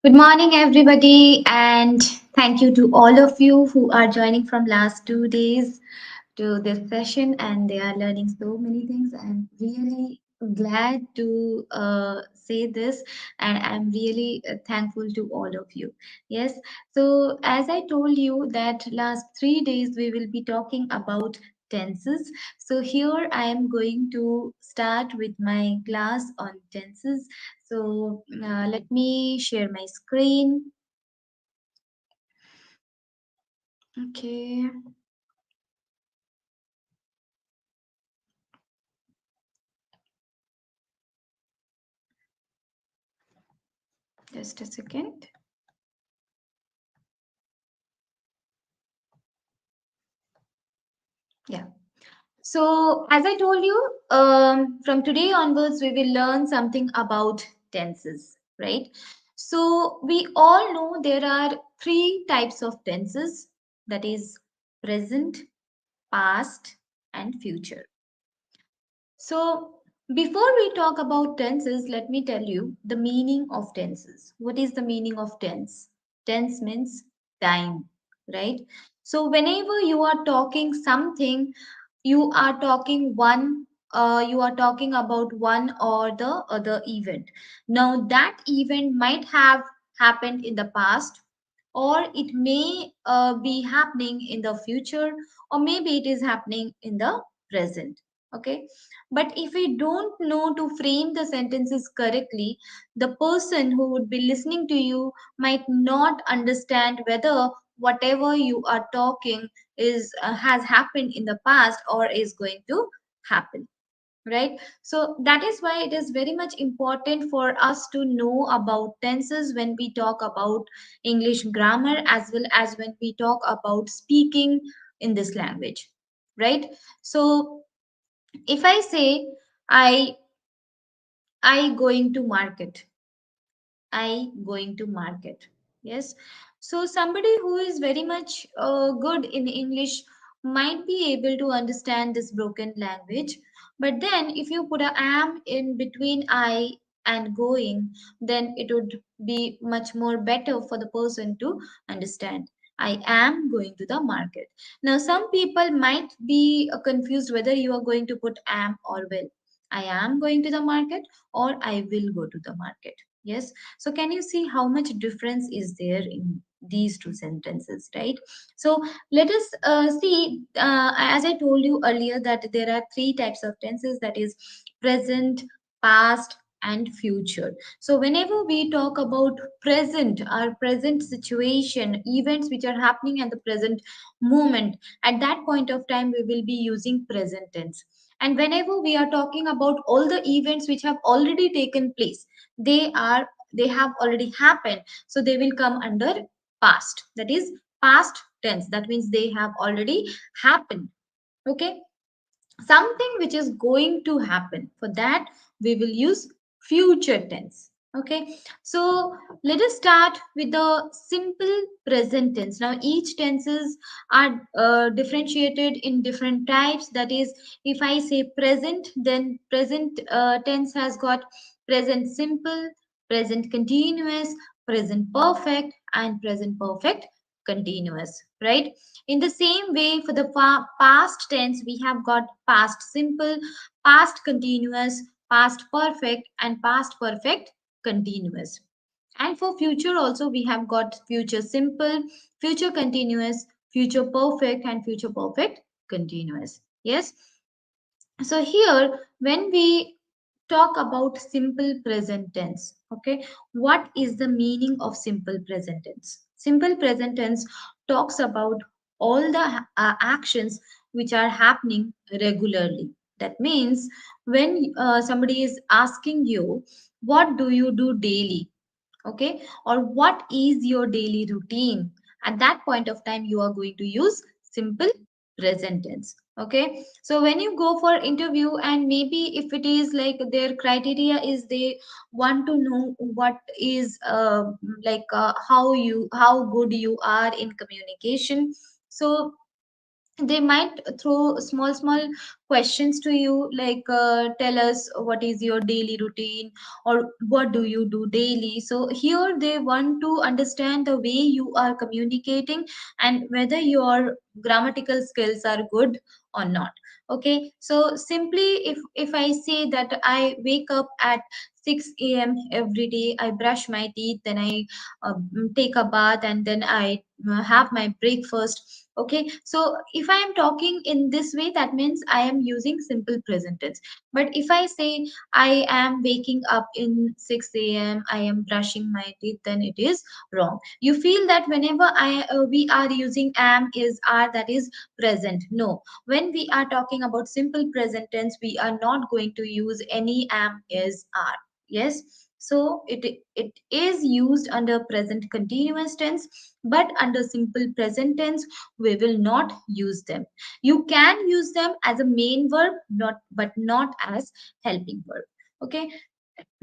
Good morning, everybody, and thank you to all of you who are joining from last 2 days to this session, and they are learning so many things. I'm really glad to say this, and I'm really thankful to all of you. Yes, so as I told you that last 3 days we will be talking about tenses. So here I am going to start with my class on tenses. So let me share my screen. Okay, just a second. Yeah. So, as I told you, from today onwards, we will learn something about tenses, right? So, we all know there are three types of tenses, that is present, past, and future. So, before we talk about tenses, let me tell you the meaning of tenses. What is the meaning of tense? Tense means time, right? So, whenever you are talking something, you are talking you are talking about one or the other event. Now, that event might have happened in the past, or it may be happening in the future, or maybe it is happening in the present. Okay, but if we don't know to frame the sentences correctly, the person who would be listening to you might not understand whether whatever you are talking is has happened in the past or is going to happen, right? So that is why it is very much important for us to know about tenses when we talk about English grammar, as well as when we talk about speaking in this language, right? So if I say i I going to market, I going to market. Yes. So somebody who is very much good in English might be able to understand this broken language. But then if you put a am in between I and going, then it would be much more better for the person to understand. I am going to the market. Now, some people might be confused whether you are going to put am or will. I am going to the market or I will go to the market. Yes. So can you see how much difference is there in these two sentences, right? So let us see, as I told you earlier, that there are three types of tenses, that is present, past, and future. So whenever we talk about present, our present situation, events which are happening at the present moment, at that point of time we will be using present tense. And whenever we are talking about all the events which have already taken place, they are they have already happened, so they will come under past, that is past tense. That means they have already happened. Okay, something which is going to happen, for that we will use future tense. Okay, so let us start with the simple present tense. Now each tenses are differentiated in different types. That is, if I say present, then present tense has got present simple, present continuous, present perfect, and present perfect continuous, right? In the same way, for the past tense, we have got past simple, past continuous, past perfect, and past perfect continuous. And for future also, we have got future simple, future continuous, future perfect, and future perfect continuous. Yes. So here, when we talk about simple present tense, okay, what is the meaning of simple present tense? Simple present tense talks about all the actions which are happening regularly. That means when somebody is asking you, what do you do daily? Okay, or what is your daily routine? At that point of time you are going to use simple present tense. Okay, so when you go for interview, and maybe if it is like their criteria is they want to know what is how good you are in communication. So they might throw small questions to you, like tell us what is your daily routine, or what do you do daily. So here they want to understand the way you are communicating and whether your grammatical skills are good or not. Okay, so simply, if I say that I wake up at 6 a.m. every day, I brush my teeth, then I take a bath, and then I have my breakfast. Okay, so if I am talking in this way, that means I am using simple present tense. But if I say I am waking up in 6 a.m., I am brushing my teeth, then it is wrong. You feel that whenever we are using am, is, are, that is present. No, when we are talking about simple present tense, we are not going to use any am, is, are. Yes, so it is used under present continuous tense, but under simple present tense we will not use them. You can use them as a main verb, not, but not as helping verb. Okay,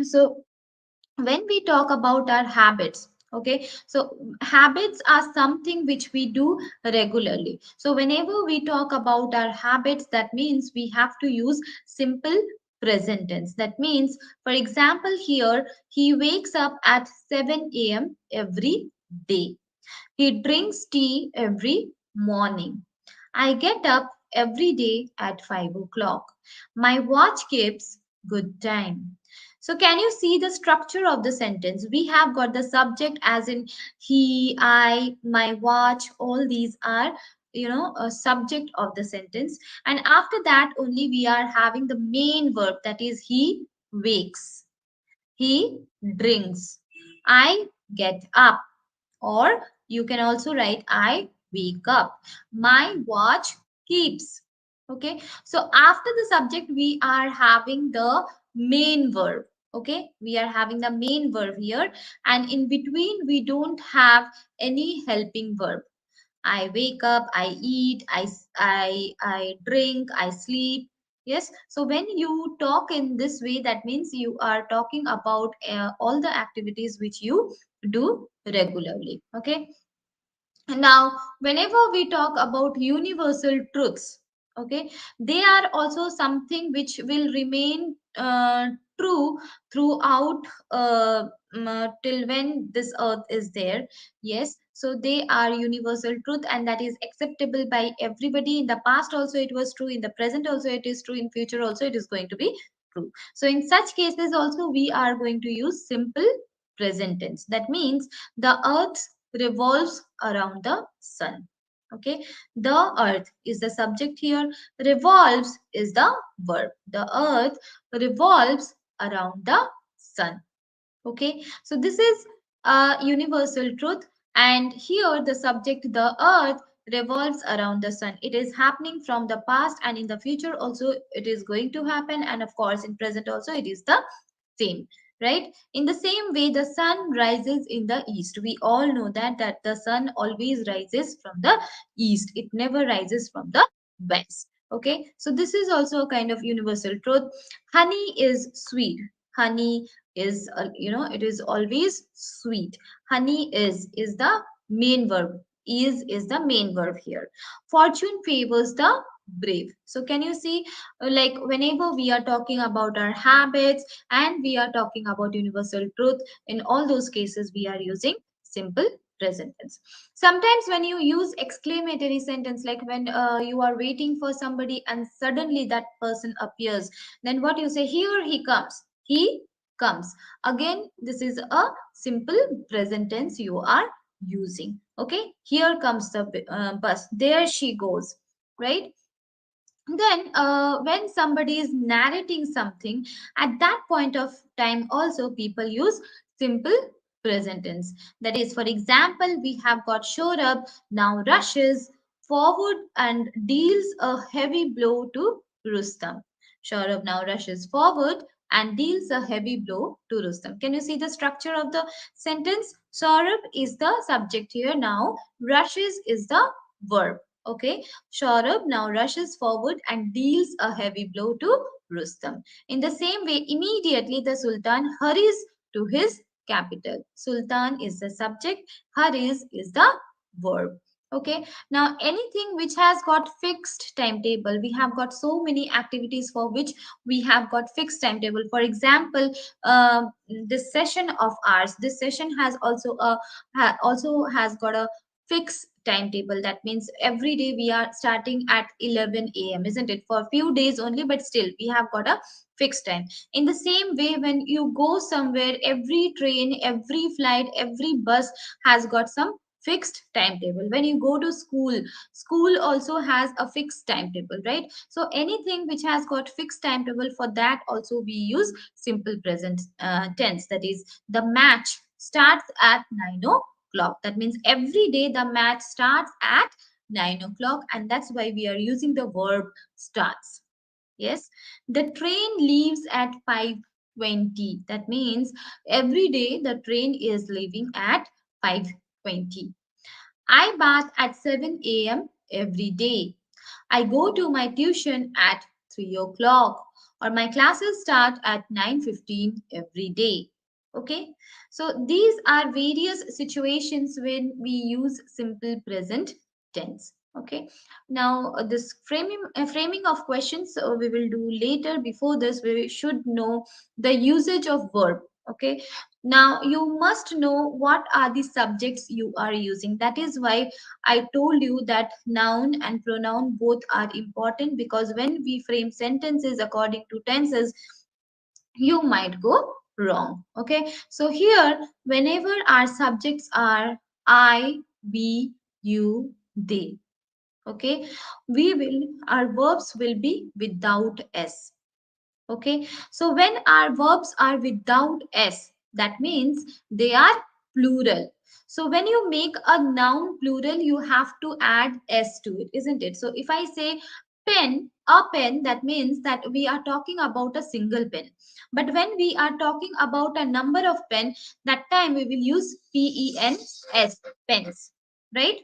so when we talk about our habits, okay, so habits are something which we do regularly. So whenever we talk about our habits, that means we have to use simple present tense. That means, for example, here he wakes up at 7 a.m. every day. He drinks tea every morning. I get up every day at 5 o'clock. My watch keeps good time. So, can you see the structure of the sentence? We have got the subject as in he, I, my watch, all these are, a subject of the sentence. And after that, only we are having the main verb, that is, he wakes, he drinks, I get up, or you can also write I wake up, my watch keeps. Okay, so after the subject we are having the main verb. Okay, we are having the main verb here, and in between we don't have any helping verb. I wake up, I eat, I drink, I sleep. Yes, so when you talk in this way, that means you are talking about all the activities which you do regularly. Okay, now whenever we talk about universal truths, okay, they are also something which will remain true throughout, till when this earth is there. Yes, so they are universal truth, and that is acceptable by everybody. In the past also it was true, in the present also it is true, in future also it is going to be true. So in such cases also we are going to use simple present tense. That means the earth revolves around the sun. Okay, the earth is the subject here, revolves is the verb. The earth revolves around the sun. Okay, so this is a universal truth, and here the subject, the earth revolves around the sun. It is happening from the past, and in the future also it is going to happen, and of course in present also it is the same, right? In the same way, the sun rises in the east. We all know that the sun always rises from the east, it never rises from the west. Okay, so this is also a kind of universal truth. Honey is sweet. Honey is, it is always sweet. Honey is the main verb. Is the main verb here. Fortune favors the brave. So can you see, like whenever we are talking about our habits and we are talking about universal truth, in all those cases we are using simple present tense. Sometimes when you use exclamatory sentence, like when you are waiting for somebody and suddenly that person appears, then what you say, here he comes, he comes. Again, this is a simple present tense you are using. Okay, here comes the bus, there she goes, right? Then when somebody is narrating something, at that point of time also people use simple present tense. That is, for example, we have got Shorab now rushes forward and deals a heavy blow to Rustam. Shorab now rushes forward and deals a heavy blow to Rustam. Can you see the structure of the sentence? Saurabh is the subject here. Now rushes is the verb. Okay, Shaurabh now rushes forward and deals a heavy blow to Rustam. In the same way, immediately the Sultan hurries to his capital. Sultan is the subject, hurries is the verb. Okay, now anything which has got fixed timetable, we have got so many activities for which we have got fixed timetable. For example, this session of ours, this session has also also has got a fixed timetable. That means every day we are starting at 11 a.m., isn't it? For a few days only, but still we have got a fixed time. In the same way, when you go somewhere, every train, every flight, every bus has got some fixed timetable. When you go to school, school also has a fixed timetable, right? So anything which has got fixed timetable, for that also we use simple present tense. That is, the match starts at 9 o'clock. That means every day the match starts at 9 o'clock, and that's why we are using the verb starts. Yes, the train leaves at 5:20. That means every day the train is leaving at 5:20. I bath at 7 a.m. every day. I go to my tuition at 3 o'clock, or my classes start at 9:15 every day. Okay, so these are various situations when we use simple present tense. Okay, now this framing of questions we will do later. Before this, we should know the usage of verb. Okay, now you must know what are the subjects you are using. That is why I told you that noun and pronoun both are important, because when we frame sentences according to tenses, you might go wrong. Okay, so here, whenever our subjects are I, we, you, they, okay, our verbs will be without s. Okay, so when our verbs are without s, that means they are plural. So when you make a noun plural, you have to add s to it, isn't it? So if I say pen, a pen, that means that we are talking about a single pen. But when we are talking about a number of pen, that time we will use pens, pens, right?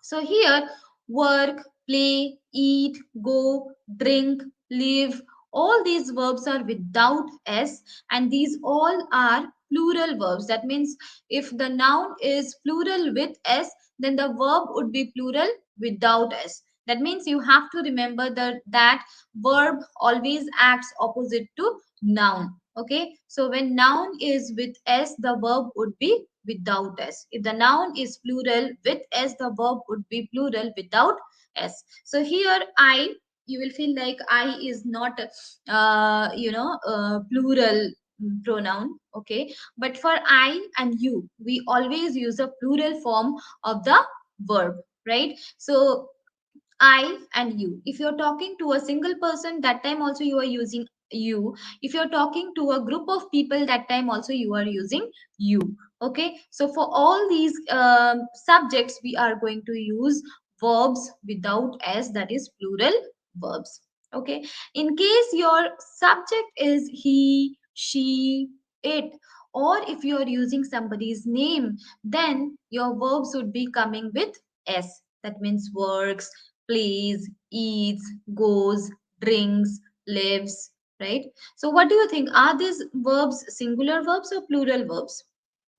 So here, work, play, eat, go, drink, live, all these verbs are without s, and these all are plural verbs. That means if the noun is plural with s, then the verb would be plural without s. That means you have to remember that verb always acts opposite to noun. Okay, so when noun is with s, the verb would be without s. If the noun is plural with s, the verb would be plural without s. So here I, you will feel like I is not plural pronoun. Okay, but for I and you, we always use a plural form of the verb, right? So I and you. If you're talking to a single person, that time also you are using you. If you're talking to a group of people, that time also you are using you. Okay. So for all these subjects, we are going to use verbs without s, that is plural verbs. Okay. In case your subject is he, she, it, or if you are using somebody's name, then your verbs would be coming with s. That means works, plays, eats, goes, drinks, lives, right? So, what do you think? Are these verbs singular verbs or plural verbs?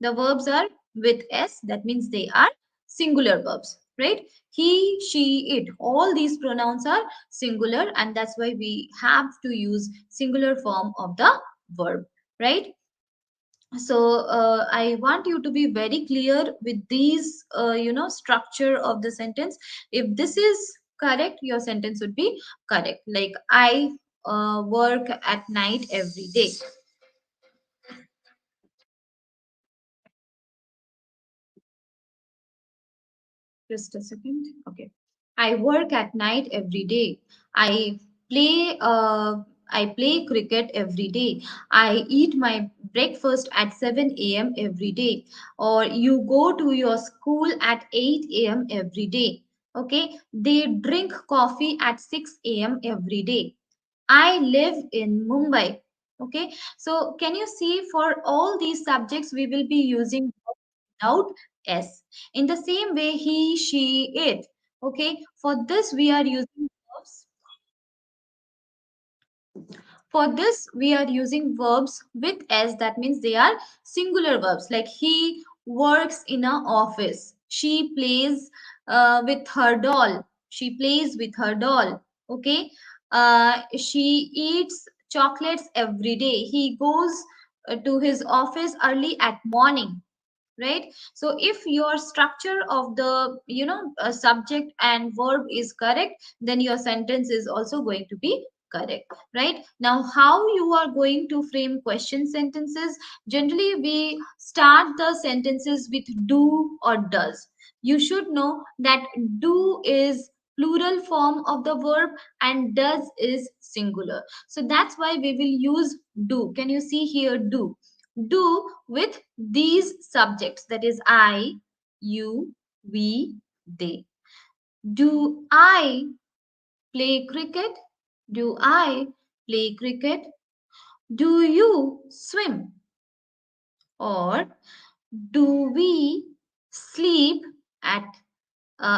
The verbs are with S, that means they are singular verbs, right? He, she, it, all these pronouns are singular, and that's why we have to use singular form of the verb, right? So I want you to be very clear with these structure of the sentence. If this is correct, your sentence would be correct, like I work at night every day. Just a second. Okay. I work at night every day. I play I play cricket every day. I eat my breakfast at 7 a.m. every day. Or you go to your school at 8 a.m. every day. Okay. They drink coffee at 6 a.m. every day. I live in Mumbai. Okay. So can you see, for all these subjects we will be using without s. In the same way, he, she, it. Okay, for this we are using verbs. For this we are using verbs with s. That means they are singular verbs. Like he works in a office. She plays with her doll. She plays with her doll. Okay. She eats chocolates every day. He goes to his office early at morning, right? So if your structure of the subject and verb is correct, then your sentence is also going to be correct. Right now, how you are going to frame question sentences? Generally we start the sentences with do or does. You should know that do is plural form of the verb and does is singular, so that's why we will use do. Can you see here? Do with these subjects, that is I, you, we, they. Do I play cricket? Do I play cricket? Do you swim? Or do we sleep at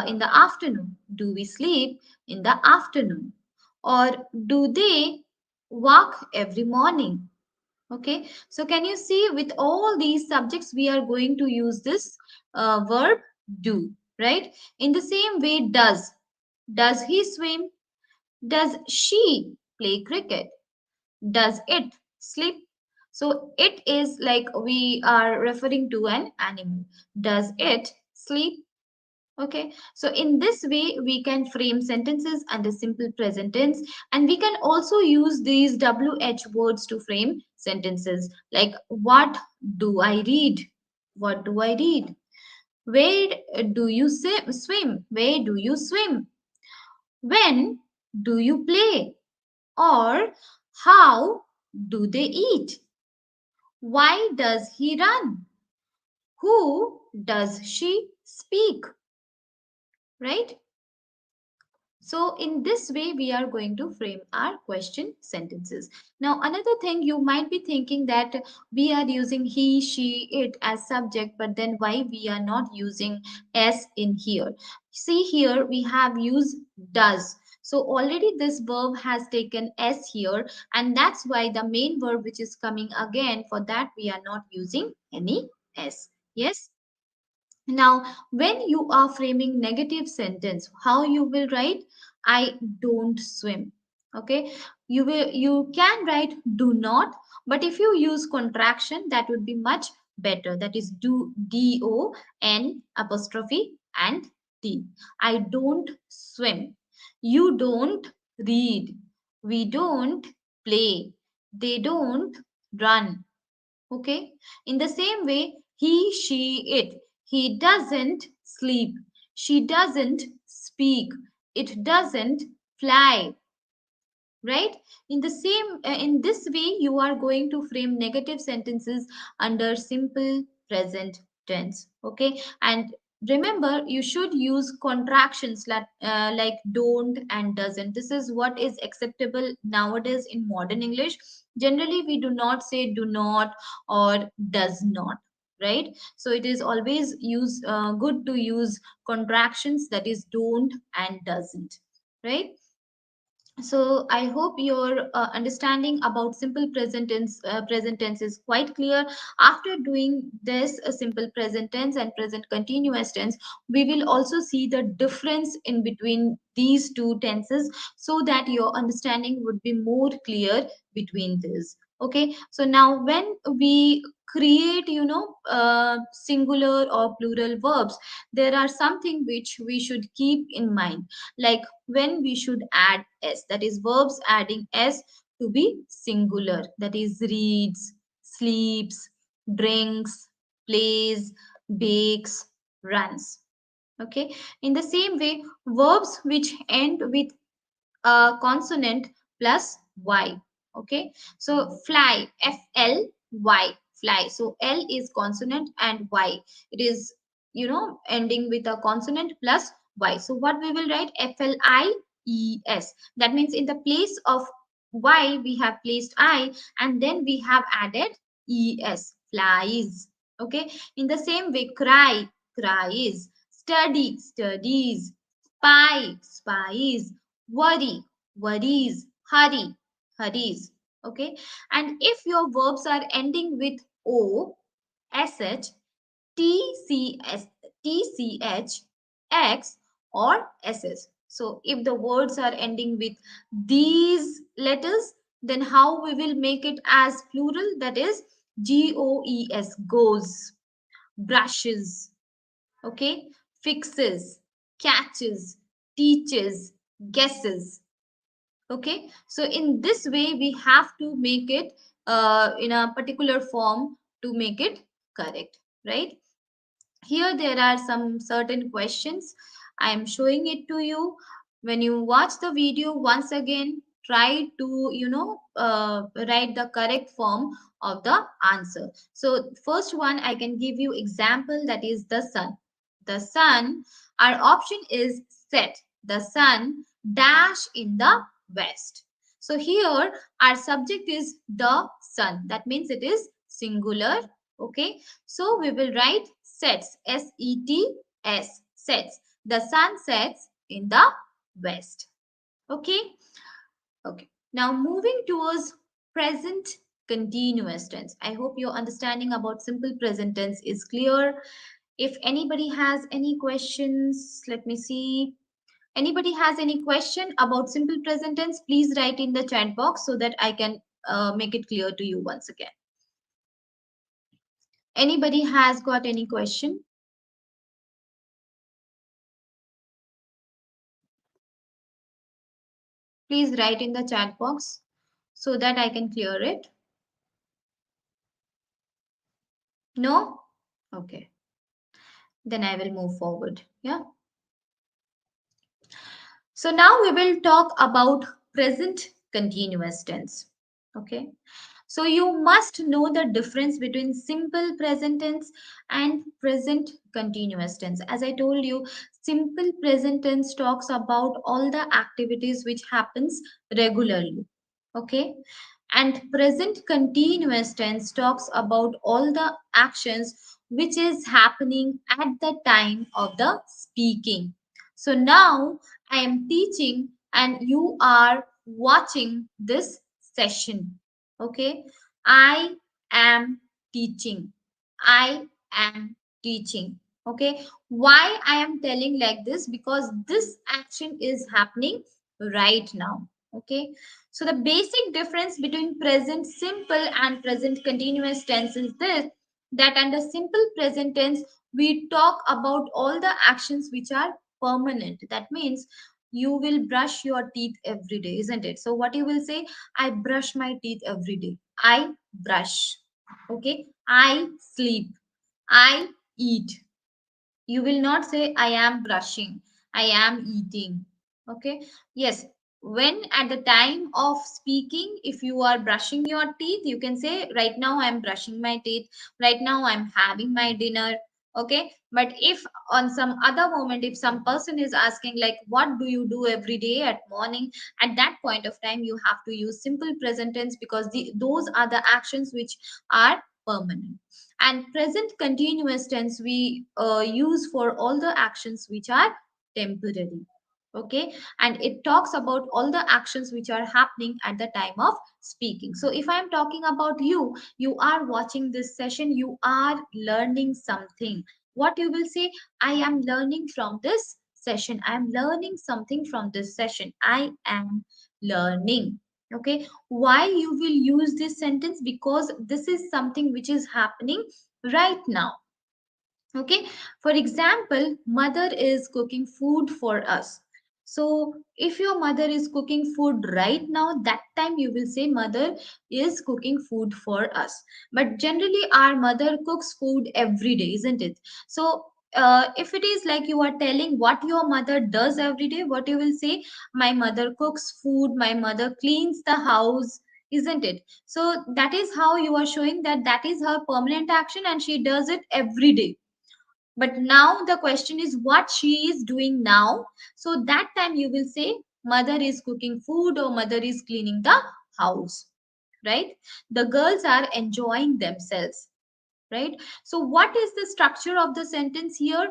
in the afternoon? Do we sleep in the afternoon? Or do they walk every morning? Okay, so can you see with all these subjects we are going to use this verb do, right? In the same way, does he swim? Does she play cricket? Does it sleep? So it is like we are referring to an animal. Does it sleep? Okay, so in this way, we can frame sentences under simple present tense, and we can also use these WH words to frame sentences like what do I read? What do I read? Where do you swim? Where do you swim? When do you play? Or how do they eat? Why does he run? Who does she speak? Right? So in this way, we are going to frame our question sentences. Now, another thing you might be thinking that we are using he, she, it as subject, but then why we are not using s in here? See here, we have used does. So already this verb has taken s here, and that's why the main verb which is coming again, for that we are not using any s. Yes. Now, when you are framing negative sentence, how you will write? I don't swim. Okay, you can write do not, but if you use contraction, that would be much better. That is DON apostrophe and T. I don't swim. You don't read. We don't play. They don't run. Okay. In the same way, he, she, it. He doesn't sleep. She doesn't speak. It doesn't fly. Right? In this way, you are going to frame negative sentences under simple present tense. Okay. And remember, you should use contractions like don't and doesn't. This is what is acceptable nowadays in modern English. Generally we do not say do not or does not, right? So it is always good to use contractions, that is don't and doesn't, right? So I hope your understanding about simple present tense is quite clear. After doing this simple present tense and present continuous tense, we will also see the difference in between these two tenses, so that your understanding would be more clear between this. Okay, so now when we create singular or plural verbs, there are something which we should keep in mind, like when we should add s, that is verbs adding s to be singular, that is reads, sleeps, drinks, plays, bakes, runs. Okay, in the same way, verbs which end with a consonant plus y. Okay, so fly, fly, fly. So l is consonant and y, it is ending with a consonant plus y. So what we will write? FLIES. That means in the place of y we have placed I, and then we have added es, flies. Okay, in the same way, cry, cries, study, studies, spy, spies, worry, worries, hurry, hurries. Okay, and if your verbs are ending with o, sh, tcs, TCH, X, or SS. So if the words are ending with these letters, then how we will make it as plural? That is GOES, goes, brushes, okay, fixes, catches, teaches, guesses. Okay, so in this way we have to make it in a particular form to make it correct, right? Here there are some certain questions. I am showing it to you. When you watch the video once again, try to write the correct form of the answer. So first one, I can give you example, that is the sun. The sun, our option is set. The sun dash in the west. So here our subject is the sun, that means it is singular. Okay, so we will write sets, S-E-T-S, sets. The sun sets in the west. Okay, okay. Now moving towards present continuous tense. I hope your understanding about simple present tense is clear. If anybody has any questions, let me see. Anybody has any question about simple present tense, please write in the chat box so that I can make it clear to you once again. Anybody has got any question? Please write in the chat box so that I can clear it. No? Okay. Then I will move forward. Yeah. So now we will talk about present continuous tense. Okay. So you must know the difference between simple present tense and present continuous tense. As I told you, simple present tense talks about all the activities which happens regularly. Okay. And present continuous tense talks about all the actions which is happening at the time of the speaking. So now I am teaching and you are watching this session. Okay, I am teaching. I am teaching. Okay, why I am telling like this? Because this action is happening right now. Okay, so the basic difference between present simple and present continuous tense is this, that under simple present tense we talk about all the actions which are permanent. That means you will brush your teeth every day, isn't it? So what you will say, I brush my teeth every day. I brush. Okay. I sleep. I eat. You will not say, I am brushing. I am eating. Okay. Yes. When at the time of speaking, if you are brushing your teeth, you can say, right now I'm brushing my teeth. Right now I'm having my dinner. Okay. But if on some other moment, if some person is asking, like, what do you do every day at morning? At that point of time, you have to use simple present tense because those are the actions which are permanent. And present continuous tense we use for all the actions which are temporary. Okay, and it talks about all the actions which are happening at the time of speaking. So if I am talking about you, you are watching this session, you are learning something. What you will say, I am learning from this session, I am learning something from this session, I am learning. Okay, why you will use this sentence? Because this is something which is happening right now. Okay, for example, mother is cooking food for us. So if your mother is cooking food right now, that time you will say mother is cooking food for us. But generally our mother cooks food every day, isn't it? So if it is like you are telling what your mother does every day, what you will say, my mother cooks food, my mother cleans the house, isn't it? So that is how you are showing that that is her permanent action and she does it every day. But now the question is what she is doing now. So that time you will say mother is cooking food or mother is cleaning the house, right? The girls are enjoying themselves, right? So what is the structure of the sentence here?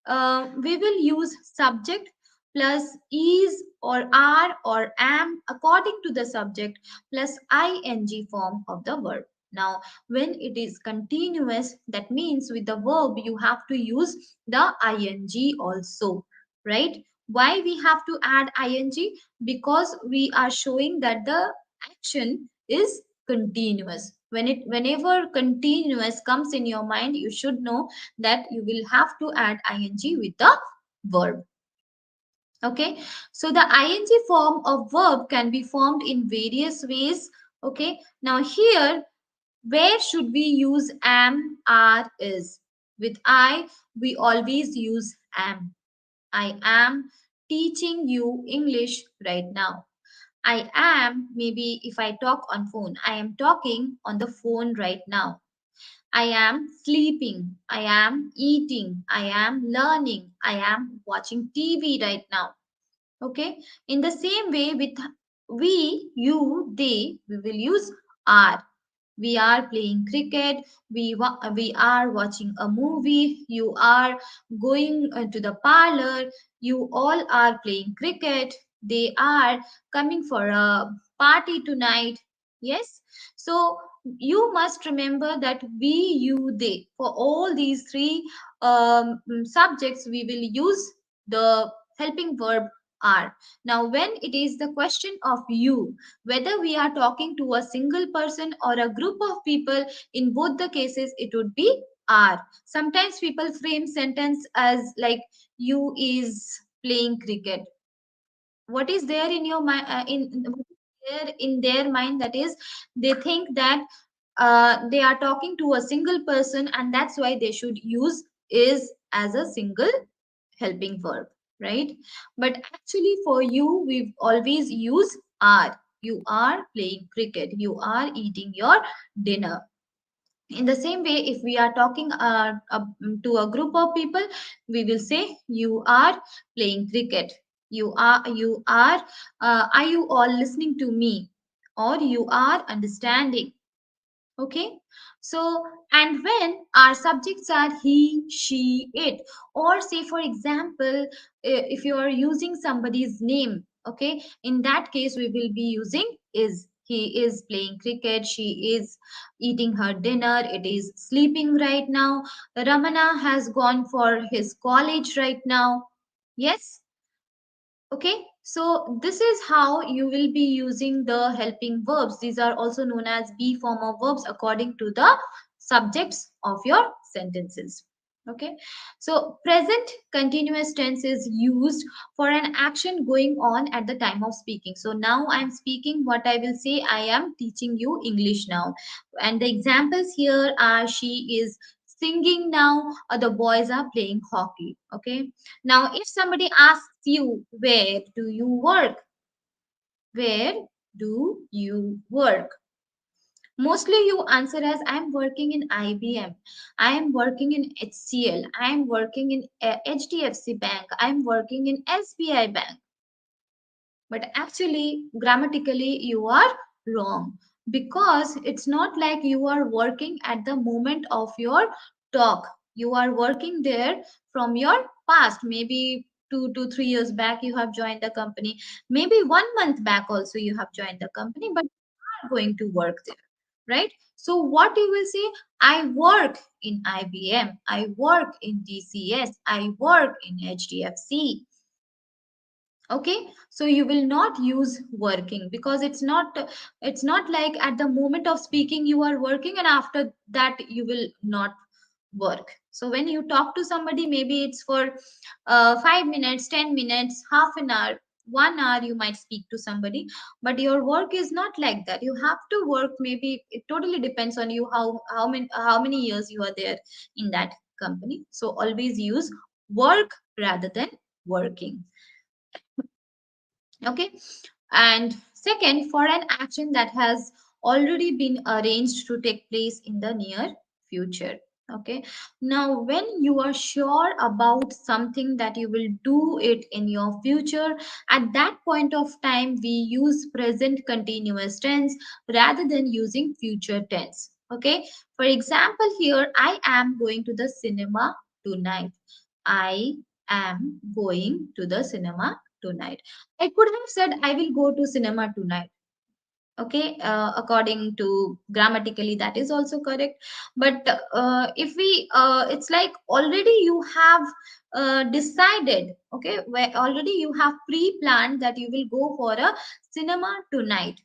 We will use subject plus is or are or am according to the subject plus ing form of the verb. Now, when it is continuous, that means with the verb you have to use the ing also, right? Why we have to add ing? Because we are showing that the action is continuous. Whenever continuous comes in your mind, you should know that you will have to add ing with the verb. Okay, so the ing form of verb can be formed in various ways. Okay, now here, where should we use am, are, is? With I, we always use am. I am teaching you English right now. I am, maybe if I talk on phone, I am talking on the phone right now. I am sleeping. I am eating. I am learning. I am watching TV right now. Okay. In the same way, with we, you, they, we will use are. We are playing cricket. We are watching a movie. You are going to the parlor. You all are playing cricket. They are coming for a party tonight. Yes. So you must remember that we, you, they, for all these three subjects we will use the helping verb are. Now when it is the question of you, whether we are talking to a single person or a group of people, in both the cases it would be are. Sometimes people frame sentence as like you is playing cricket. What is there in your mind, what is there in their mind, that is they think that they are talking to a single person, and that's why they should use is as a single helping verb, right? But actually for you, we always use are. You are playing cricket. You are eating your dinner. In the same way, if we are talking to a group of people, we will say you are playing cricket. Are you all listening to me? Or you are understanding. Okay, so and when our subjects are he, she, it, or say for example, if you are using somebody's name, okay, in that case we will be using is. He is playing cricket, she is eating her dinner, it is sleeping right now, Ramana has gone for his college right now. Yes. Okay, so this is how you will be using the helping verbs. These are also known as be form of verbs according to the subjects of your sentences. Okay, so present continuous tense is used for an action going on at the time of speaking. So now I'm speaking, what I will say, I am teaching you English now. And the examples here are she is singing now, or the boys are playing hockey. Okay, now, if somebody asks you, where do you work? Where do you work? Mostly you answer as I'm working in IBM, I am working in HCL, I am working in HDFC Bank, I am working in SBI Bank. But actually, grammatically, you are wrong, because it's not like you are working at the moment of your talk. You are working there from your past. Maybe 2 to 3 years back, you have joined the company. Maybe 1 month back, also, you have joined the company, but you are going to work there, right? So, what you will say, I work in IBM, I work in TCS, I work in HDFC. Okay, so you will not use working, because it's not like at the moment of speaking you are working and after that you will not work. So when you talk to somebody, maybe it's for 5 minutes, 10 minutes, half an hour, 1 hour, you might speak to somebody, but your work is not like that. You have to work, maybe it totally depends on you, how many years you are there in that company. So always use work rather than working. Okay, and second, for an action that has already been arranged to take place in the near future. Okay, now when you are sure about something that you will do it in your future, at that point of time we use present continuous tense rather than using future tense. Okay, for example, here I am going to the cinema tonight. I am going to the cinema tonight. I could have said I will go to cinema tonight. Okay, according to grammatically that is also correct. But if we it's like already you have decided, okay, where already you have pre-planned that you will go for a cinema tonight,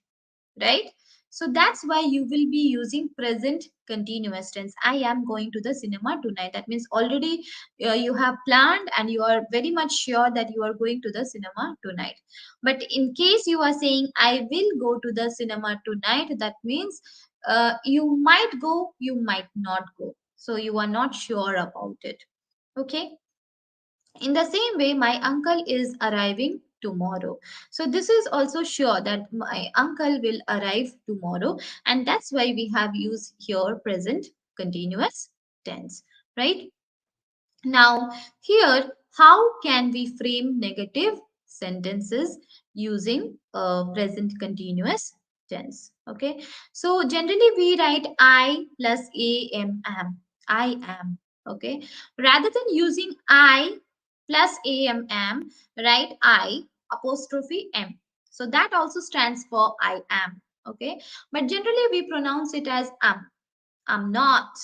right? So that's why you will be using present continuous tense. I am going to the cinema tonight. That means already you have planned and you are very much sure that you are going to the cinema tonight. But in case you are saying I will go to the cinema tonight, that means you might go, you might not go. So you are not sure about it. Okay. In the same way, my uncle is arriving tomorrow. So this is also sure that my uncle will arrive tomorrow, and that's why we have used here present continuous tense, right? Now, here, how can we frame negative sentences using present continuous tense? Okay, so generally we write I plus am. I am. Okay, rather than using I plus am, write I apostrophe m. So that also stands for I am. Okay, but generally we pronounce it as am. I'm not.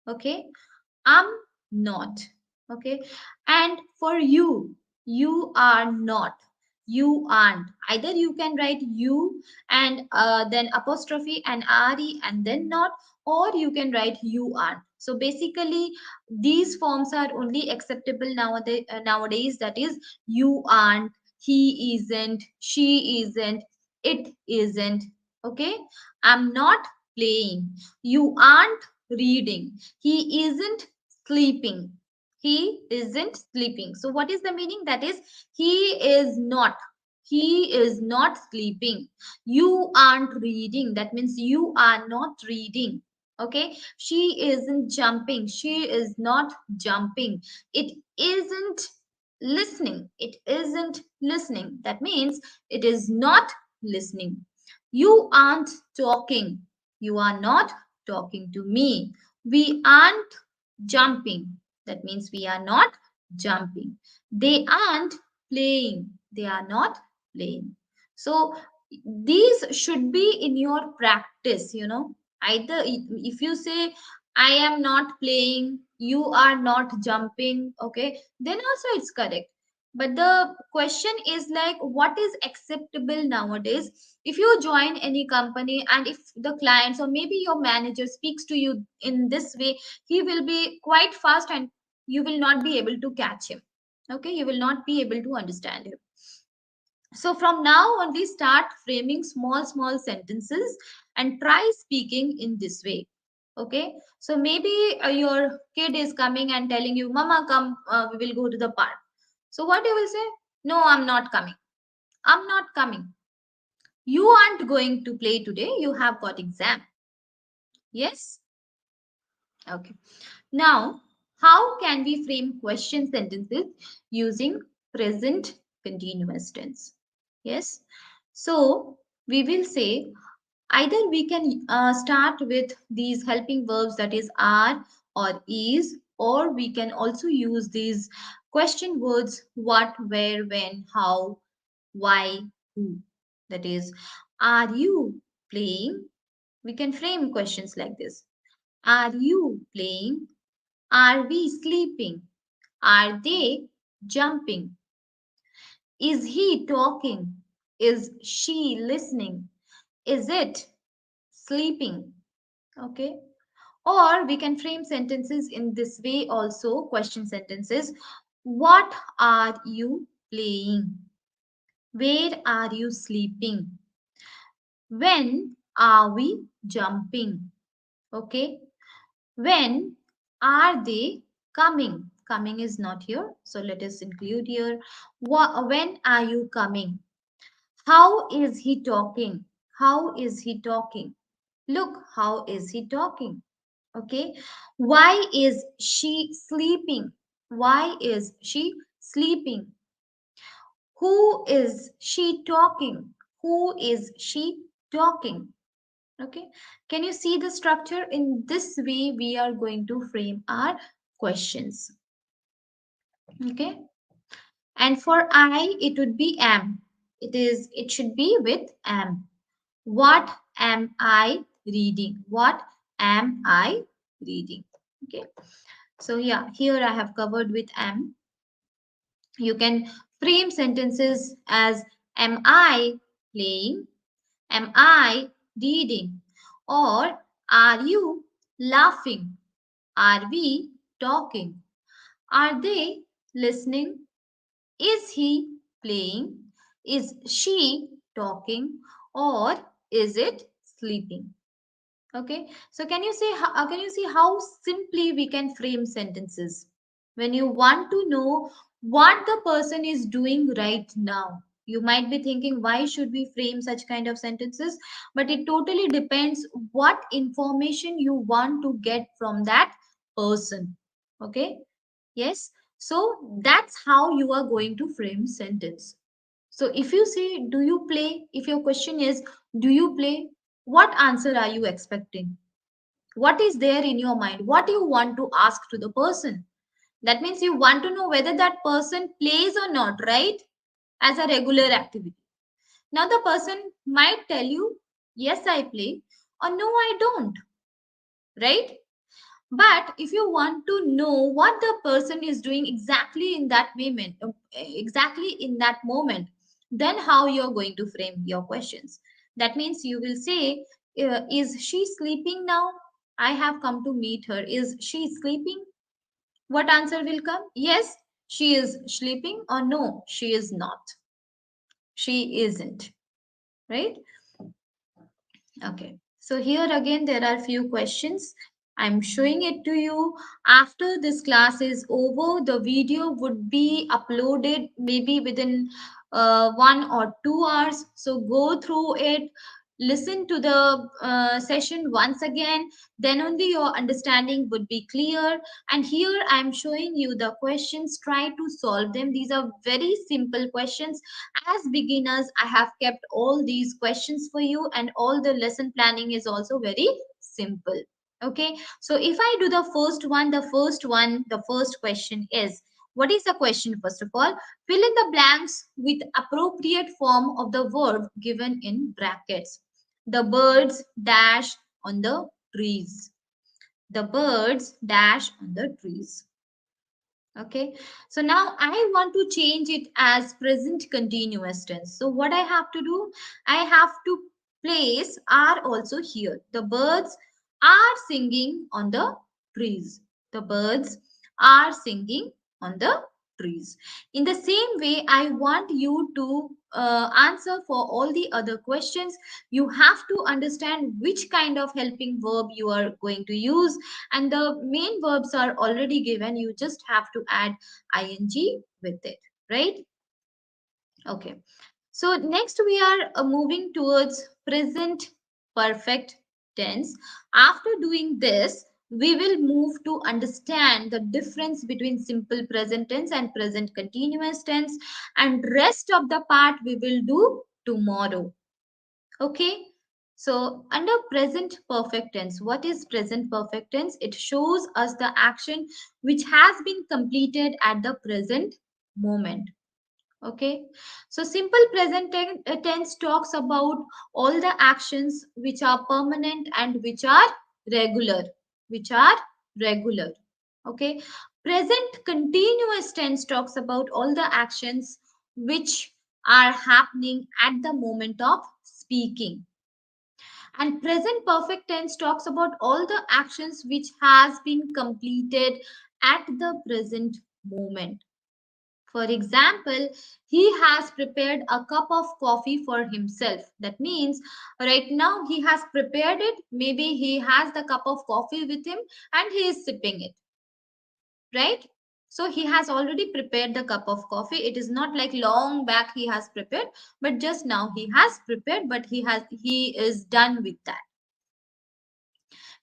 Okay, I'm not. Okay. And for you, you are not. You aren't. Either you can write you and then apostrophe and re and then not, or you can write you aren't. So basically, these forms are only acceptable nowadays. Nowadays, that is, you aren't, he isn't, she isn't, it isn't. Okay. I'm not playing. You aren't reading. He isn't sleeping. He isn't sleeping. So, what is the meaning? That is, he is not. He is not sleeping. You aren't reading. That means you are not reading. Okay. She isn't jumping. She is not jumping. It isn't listening. It isn't listening. That means it is not listening. You aren't talking. You are not talking to me. We aren't jumping. That means we are not jumping. They aren't playing. They are not playing. So these should be in your practice, you know. Either if you say, I am not playing, you are not jumping, okay, then also it's correct. But the question is like, what is acceptable nowadays? If you join any company and if the clients or maybe your manager speaks to you in this way, he will be quite fast and you will not be able to catch him. Okay, you will not be able to understand him. So from now on, we start framing small sentences and try speaking in this way. Okay, so maybe your kid is coming and telling you, Mama, come, we will go to the park. So what you will say? No, I'm not coming. I'm not coming. You aren't going to play today. You have got exam. Yes? Okay. Now, how can we frame question sentences using present continuous tense? Yes. So, we will say either we can start with these helping verbs, that is are or is, or we can also use these question words what, where, when, how, why, who. That is, are you playing? We can frame questions like this. Are you playing? Are we sleeping? Are they jumping? Is he talking? Is she listening? Is it sleeping? Okay. Or we can frame sentences in this way also, question sentences. What are you playing? Where are you sleeping? When are we jumping? Okay. When are they coming? Coming is not here, so let us include here. When are you coming? How is he talking? How is he talking? Look, how is he talking? Okay. Why is she sleeping? Why is she sleeping? Who is she talking? Who is she talking? Okay. Can you see the structure? In this way, we are going to frame our questions. Okay. And for I, it would be am. It should be with am. What am I reading? What am I reading? Okay. So yeah, here I have covered with am. You can frame sentences as am I playing? Am I reading? Or are you laughing? Are we talking? Are they listening? Is he playing? Is she talking? Or is it sleeping? Okay, so can you see how simply we can frame sentences when you want to know what the person is doing right now? You might be thinking, why should we frame such kind of sentences? But it totally depends what information you want to get from that person. Okay, yes, so that's how you are going to frame sentence. So if you say, do you play? If your question is, do you play? What answer are you expecting? What is there in your mind? What you want to ask to the person? That means you want to know whether that person plays or not, right? As a regular activity. Now the person might tell you, yes, I play, or no, I don't, right? But if you want to know what the person is doing exactly in that moment, then how you're going to frame your questions. That means you will say, is she sleeping now? I have come to meet her. Is she sleeping? What answer will come? Yes, she is sleeping, or no, she is not. She isn't, right? Okay, so here again there are few questions. I'm showing it to you. After this class is over, the video would be uploaded maybe within 1 or 2 hours. So go through it, listen to the session once again, then only your understanding would be clear. And here I'm showing you the questions. Try to solve them. These are very simple questions. As beginners, I have kept all these questions for you, and all the lesson planning is also very simple. Okay, so if I do the first question is, what is the question? First of all, fill in the blanks with appropriate form of the verb given in brackets. The birds dash on the trees. The birds dash on the trees. Okay, so now I want to change it as present continuous tense. So what I have to do, I have to place are also here. The birds are singing on the trees. The birds are singing on the trees. In the same way, I want you to answer for all the other questions. You have to understand which kind of helping verb you are going to use, and the main verbs are already given. You just have to add ing with it, right? Okay, so next we are moving towards present perfect tense. After doing this, we will move to understand the difference between simple present tense and present continuous tense, and rest of the part we will do tomorrow. Okay, so under present perfect tense, what is present perfect tense? It shows us the action which has been completed at the present moment. Okay, so simple tense talks about all the actions which are permanent and which are regular, which are regular. Okay, present continuous tense talks about all the actions which are happening at the moment of speaking, and present perfect tense talks about all the actions which has been completed at the present moment. For example, he has prepared a cup of coffee for himself. That means right now he has prepared it. Maybe he has the cup of coffee with him and he is sipping it, right? So he has already prepared the cup of coffee. It is not like long back he has prepared, but just now he has prepared, but he is done with that.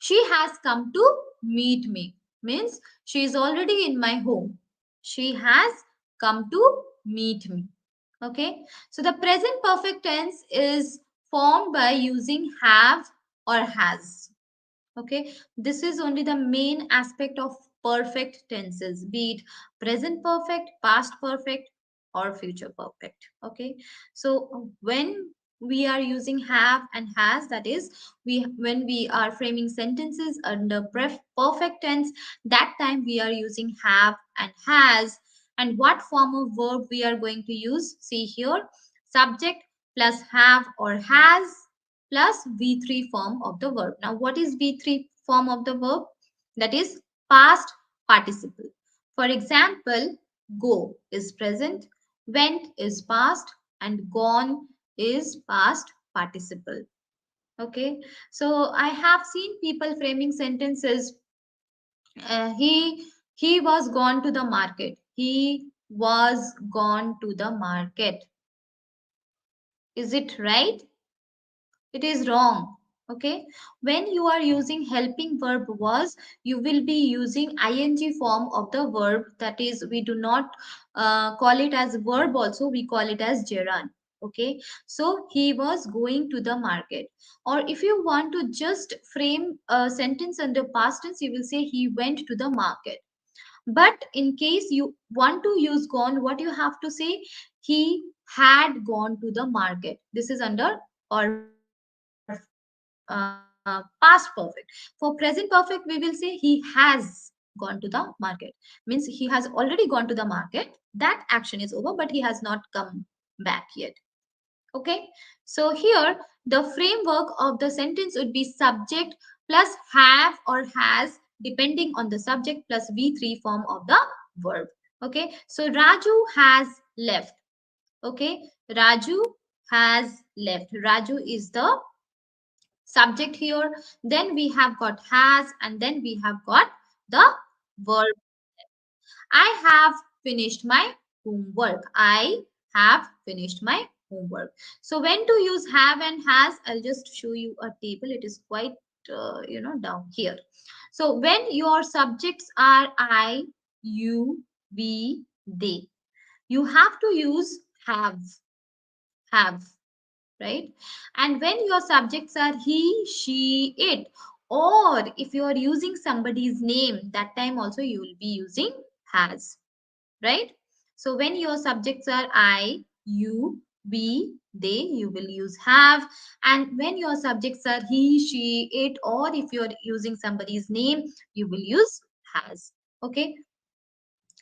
She has come to meet me. Means she is already in my home. She has come to meet me. Okay. So the present perfect tense is formed by using have or has. Okay. This is only the main aspect of perfect tenses, be it present perfect, past perfect, or future perfect. Okay. So when we are using have and has. That is, we when we are framing sentences under perfect tense, that time we are using have and has. And what form of verb we are going to use? See here, subject plus have or has plus V3 form of the verb. Now what is V3 form of the verb? That is past participle. For example, go is present, went is past, and gone is past participle. Okay, so I have seen people framing sentences. He was gone to the market. He was gone to the market. Is it right? It is wrong. Okay, when you are using helping verb was, you will be using ing form of the verb. That is, we do not call it as verb, also we call it as gerund. Okay, so he was going to the market. Or if you want to just frame a sentence under past tense, you will say he went to the market. But in case you want to use gone, what you have to say? He had gone to the market. This is under or past perfect. For present perfect, we will say he has gone to the market. Means he has already gone to the market. That action is over, but he has not come back yet. Okay. So here the framework of the sentence would be subject plus have or has, depending on the subject, plus V3 form of the verb. Okay. So Raju has left. Okay. Raju has left. Raju is the subject here. Then we have got has, and then we have got the verb. I have finished my homework. I have finished my homework. So when to use have and has, I'll just show you a table. It is quite down here. So when your subjects are I, you, we, they, you have to use have, right? And when your subjects are he, she, it, or if you are using somebody's name, that time also you will be using has, right? So when your subjects are I, you, we, they, you will use have. And when your subjects are he, she, it, or if you are using somebody's name, you will use has. Okay.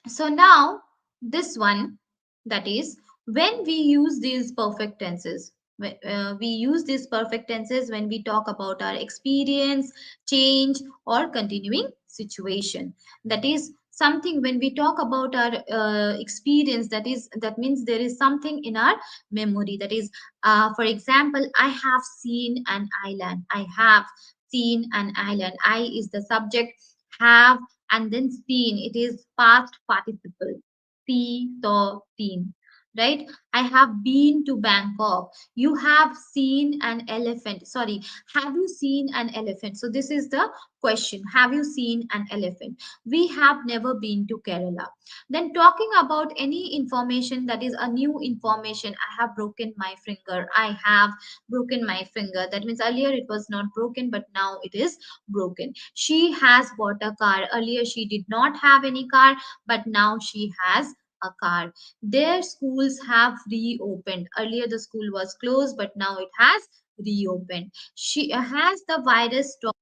So now this one, that is, when we use these perfect tenses, we use these perfect tenses when we talk about our experience, change, or continuing situation. That is something when we talk about our experience, that means there is something in our memory. That is, for example, I have seen an island. I have seen an island. I is the subject, have and then seen, it is past participle. See, saw, seen, right? I have been to Bangkok. You have seen an elephant. Sorry, have you seen an elephant? So this is the question, have you seen an elephant? We have never been to Kerala. Then talking about any information, that is a new information, I have broken my finger. I have broken my finger. That means earlier it was not broken, but now it is broken. She has bought a car. Earlier she did not have any car, but now she has a car. Their schools have reopened. Earlier the school was closed, but now it has reopened. She has the virus stopped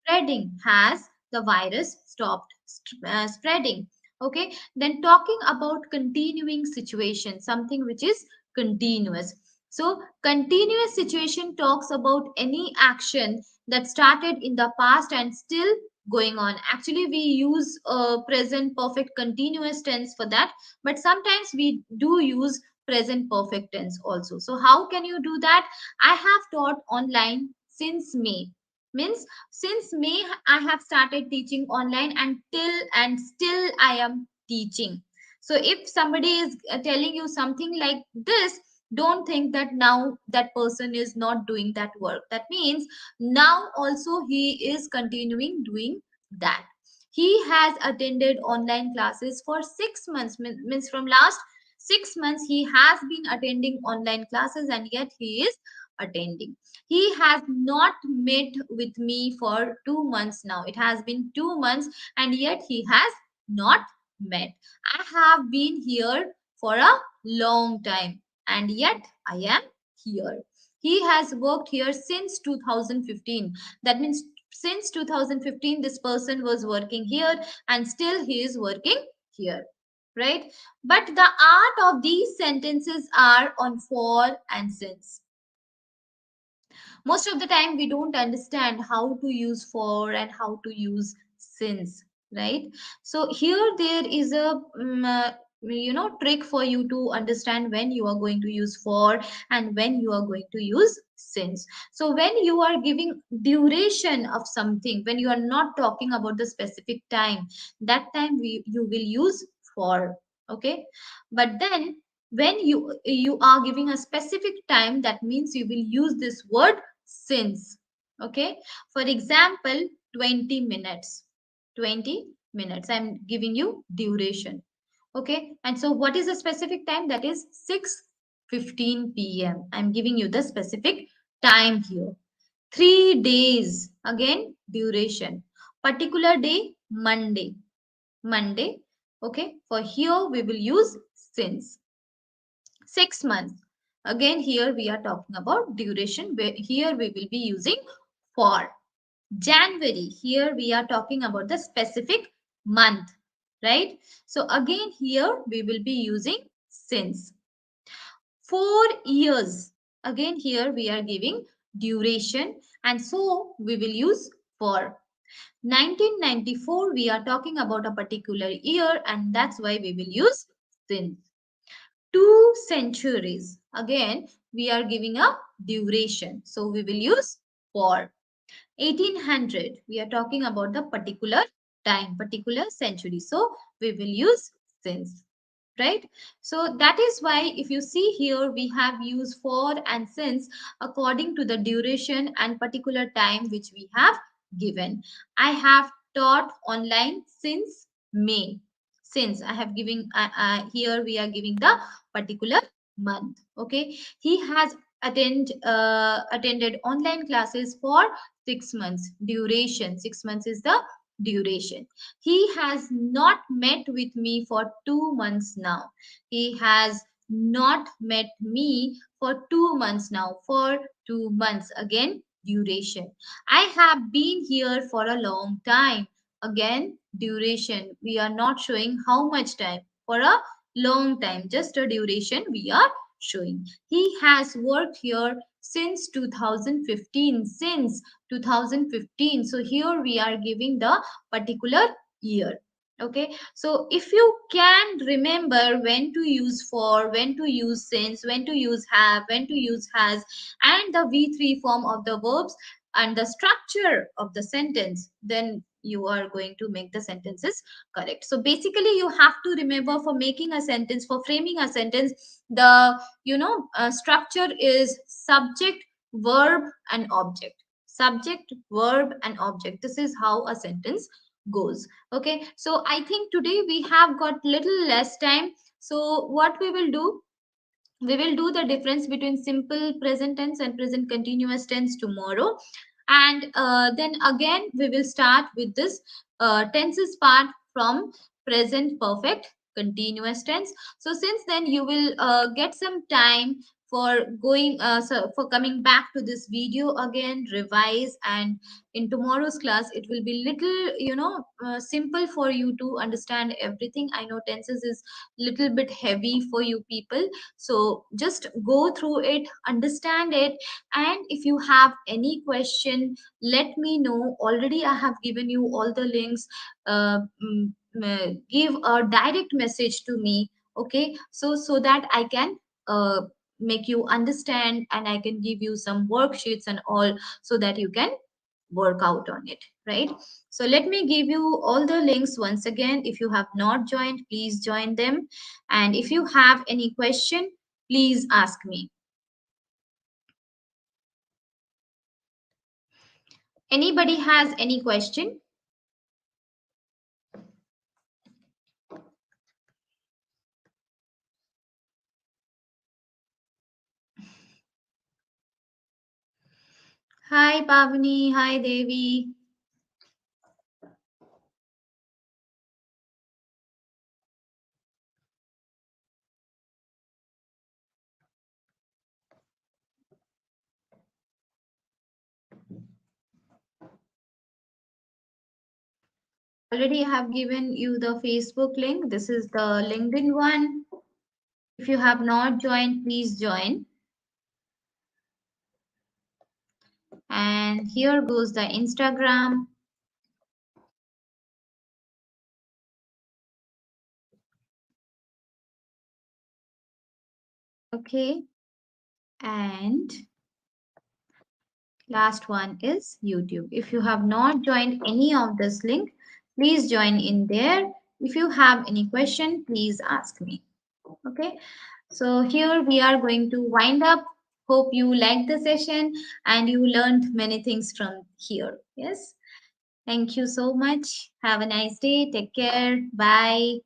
spreading. Has the virus stopped spreading? Okay. Then talking about continuing situation, something which is continuous. So continuous situation talks about any action that started in the past and still going on. Actually we use present perfect continuous tense for that, but sometimes we do use present perfect tense also. So how can you do that? I have taught online since May. Means since May I have started teaching online, and still I am teaching. So if somebody is telling you something like this, don't think that now that person is not doing that work. That means now also he is continuing doing that. He has attended online classes for 6 months. Means from last 6 months he has been attending online classes, and yet he is attending. He has not met with me for 2 months now. It has been 2 months, and yet he has not met. I have been here for a long time, and yet I am here. He has worked here since 2015. That means since 2015 this person was working here, and still he is working here, right? But the art of these sentences are on for and since. Most of the time we don't understand how to use for and how to use since, right? So here there is a trick for you to understand when you are going to use for and when you are going to use since. So when you are giving duration of something, when you are not talking about the specific time, that time you will use for. Okay, but then when you are giving a specific time, that means you will use this word since. Okay, for example, 20 minutes. 20 minutes, I'm giving you duration. Okay, and so what is the specific time? That is 6:15 p.m. I'm giving you the specific time here. 3 days, again duration. Particular day, Monday. Monday. Okay, for here we will use since. 6 months. Again, here we are talking about duration. Here we will be using for. January, here we are talking about the specific month, right? So again, here we will be using since. 4 years, again here we are giving duration, and so we will use for. 1994, we are talking about a particular year, and that's why we will use since. 2 centuries, again we are giving a duration, so we will use for. 1800, we are talking about the particular time, particular century, so we will use since, right? So that is why if you see here, we have used for and since according to the duration and particular time which we have given. I have taught online since May. Since I have given, here we are giving the particular month. Okay, he has attended online classes for 6 months. Duration, 6 months is the duration. He has not met with me for 2 months now. He has not met me for 2 months now. For 2 months, again duration. I have been here for a long time. Again duration. We are not showing how much time. For a long time, just a duration we are showing. He has worked here since 2015. Since 2015. So here we are giving the particular year. Okay, so if you can remember when to use for, when to use since, when to use have, when to use has, and the V3 form of the verbs and the structure of the sentence, then you are going to make the sentences correct. So basically you have to remember, for making a sentence, for framing a sentence, the structure is subject, verb and object. Subject, verb and object. This is how a sentence goes. Okay, so I think today we have got little less time. So what we will do the difference between simple present tense and present continuous tense tomorrow, and then again we will start with this tenses part from present perfect continuous tense. So since then you will get some time for going for coming back to this video again, revise, and in tomorrow's class it will be little simple for you to understand everything. I know tenses is little bit heavy for you people, so just go through it, understand it, and if you have any question, let me know. Already I have given you all the links. Give a direct message to me. Okay, so that I can make you understand, and I can give you some worksheets and all, so that you can work out on it, right? So let me give you all the links once again. If you have not joined, please join them, and if you have any question, please ask me. Anybody has any question? Hi Pavani, hi Devi. Already have given you the Facebook link. This is the LinkedIn one. If you have not joined, please join. And here goes the Instagram. Okay. And last one is YouTube. If you have not joined any of this link, please join in there. If you have any question, please ask me. Okay. So here we are going to wind up. Hope you liked the session and you learned many things from here. Yes. Thank you so much. Have a nice day. Take care. Bye.